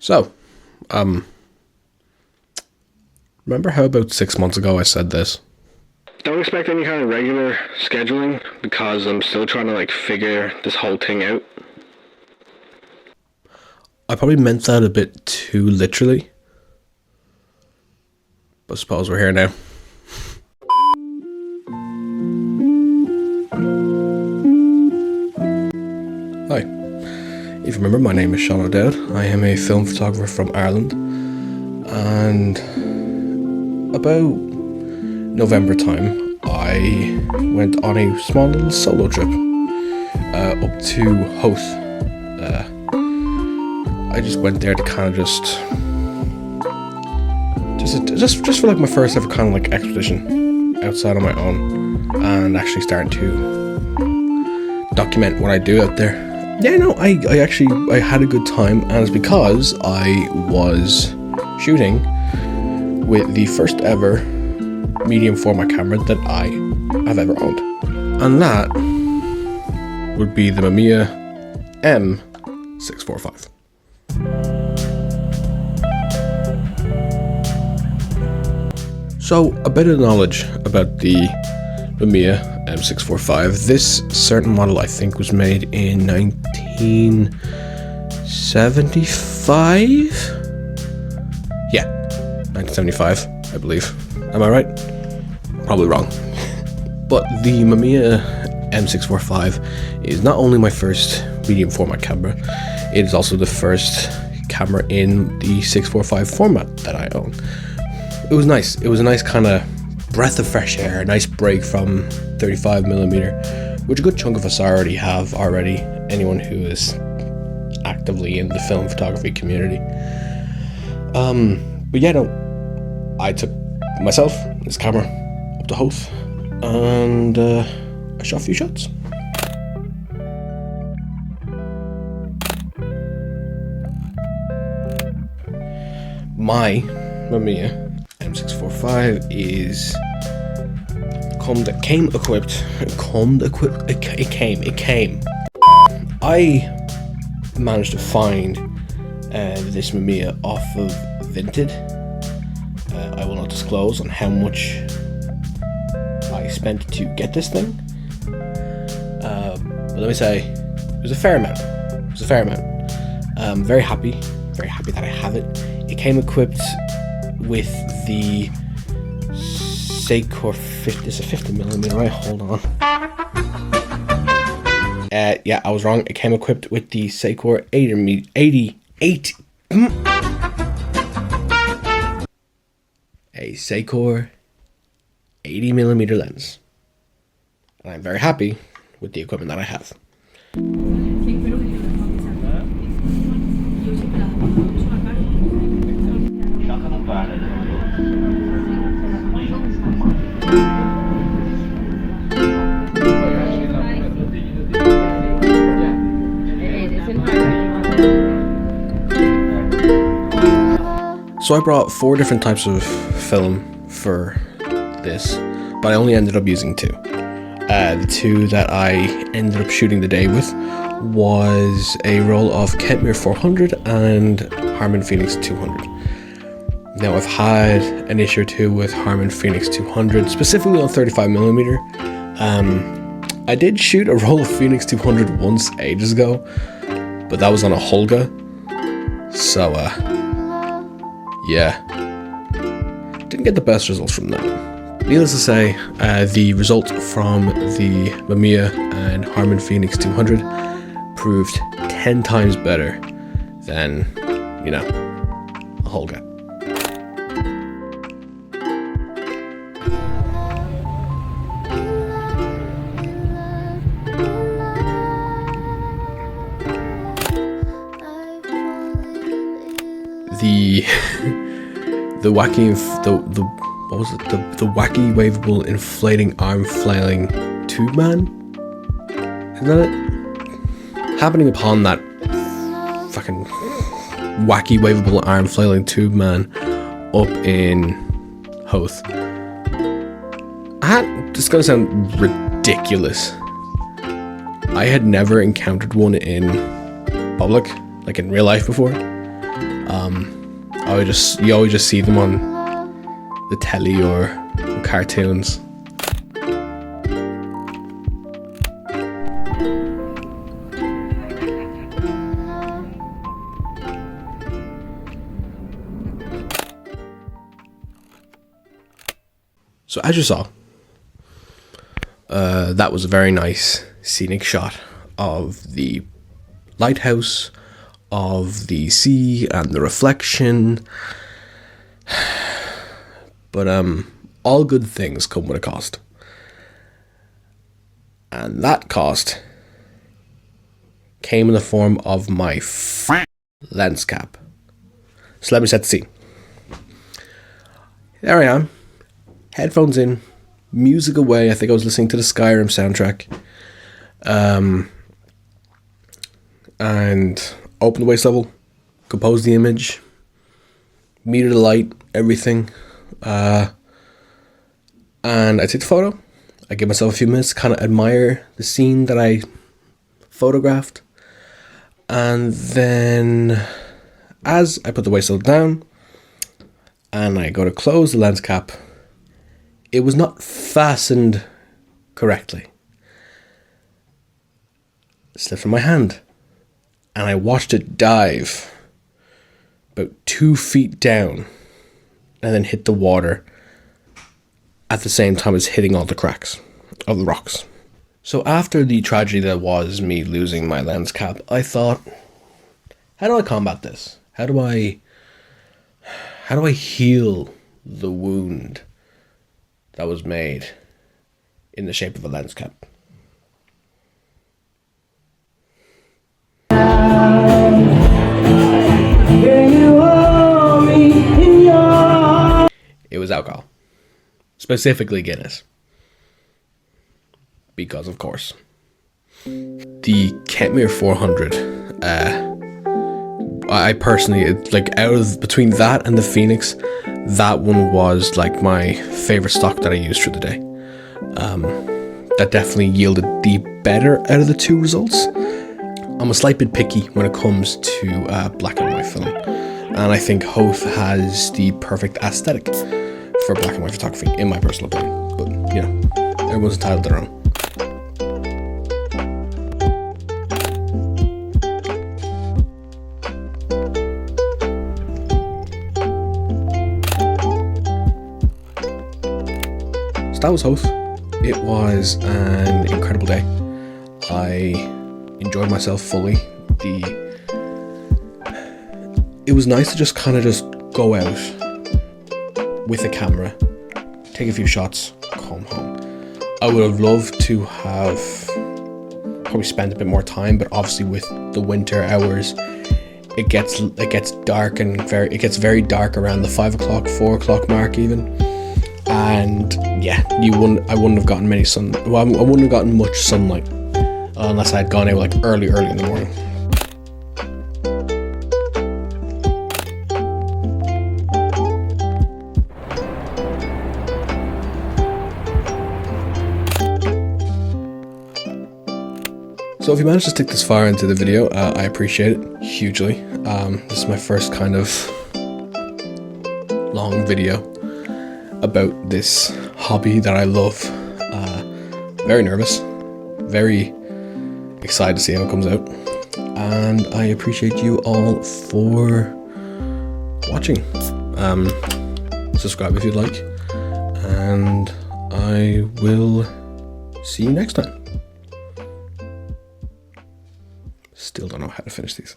So, remember how about 6 months ago I said this? Don't expect any kind of regular scheduling because I'm still trying to like figure this whole thing out. I probably meant that a bit too literally, but I suppose we're here now. Hi, if you remember, my name is Sean O'Dowd. I am a film photographer from Ireland, and about November time I went on a small little solo trip up to Howth. I just went there to kind of just for like my first ever kind of like expedition outside on my own, and actually starting to document what I do out there. Yeah, no, I had a good time, and it's because I was shooting with the first ever medium format camera that I have ever owned, and that would be the Mamiya m645. So, a bit of knowledge about the Mamiya m645. This certain model I think was made in 1975? Yeah, 1975, I believe. Am I right? Probably wrong. But the Mamiya m645 is not only my first medium format camera, it is also the first camera in the 645 format that I own. It was nice. It was a nice kind of breath of fresh air, a nice break from 35mm, which a good chunk of us already have already, anyone who is actively in the film photography community. But yeah, no, I took myself, this camera, up to Howth, and I shot a few shots. My Mamiya m645 it came. I managed to find this Mamiya off of Vinted. I will not disclose on how much I spent to get this thing, but let me say it was a fair amount. Very happy that I have it. It came equipped with the Seikor 50. It's a 50mm, right? Hold on. Yeah, I was wrong. It came equipped with the Seikor 88. A Seikor 80mm lens. And I'm very happy with the equipment that I have. So I brought 4 different types of film for this, but I only ended up using 2. The 2 that I ended up shooting the day with was a roll of Kentmere 400 and Harman Phoenix 200. Now, I've had an issue or two with Harman Phoenix 200, specifically on 35mm. I did shoot a roll of Phoenix 200 once ages ago, but that was on a Holga. So, yeah, didn't get the best results from that. Needless to say, the result from the Mamiya and Harman Phoenix 200 proved 10 times better than, a Holga. The wacky waveable inflating arm flailing tube man? Isn't that it? Happening upon that fucking wacky waveable arm flailing tube man up in Howth. It's gonna sound ridiculous. I had never encountered one in public, like in real life before. You always just see them on the telly or cartoons. So as you saw, that was a very nice scenic shot of the lighthouse, of the sea and the reflection. But all good things come with a cost. And that cost came in the form of my lens cap. So let me set the scene. There I am. Headphones in, music away. I think I was listening to the Skyrim soundtrack. And open the waist level, compose the image, meter the light, everything. And I take the photo. I give myself a few minutes to kind of admire the scene that I photographed. And then as I put the waist level down and I go to close the lens cap, it was not fastened correctly. It slipped from my hand, and I watched it dive about 2 feet down and then hit the water at the same time as hitting all the cracks of the rocks. So after the tragedy that was me losing my lens cap, I thought, how do I combat this? How do I heal the wound that was made in the shape of a lens cap? It was alcohol. Specifically Guinness. Because of course. The Kentmere 400, I personally, like, out of between that and the Phoenix, that one was like my favorite stock that I used for the day. That definitely yielded the better out of the two results. I'm a slight bit picky when it comes to black and white film, and I think Howth has the perfect aesthetic for black and white photography, in my personal opinion. But you know, everyone's entitled to their own. So that was Howth. It was an incredible day. I enjoyed myself fully. It was nice to just kind of just go out with a camera, take a few shots, come home. I would have loved to have probably spent a bit more time, but obviously with the winter hours, it gets dark and it gets very dark around the 5 o'clock, 4 o'clock mark even. And yeah, I wouldn't have gotten many I wouldn't have gotten much sunlight unless I had gone out like early in the morning. So if you managed to stick this far into the video, I appreciate it hugely. This is my first kind of long video about this hobby that I love. Very nervous, very excited to see how it comes out, and I appreciate you all for watching. Subscribe if you'd like, and I will see you next time. Still don't know how to finish these.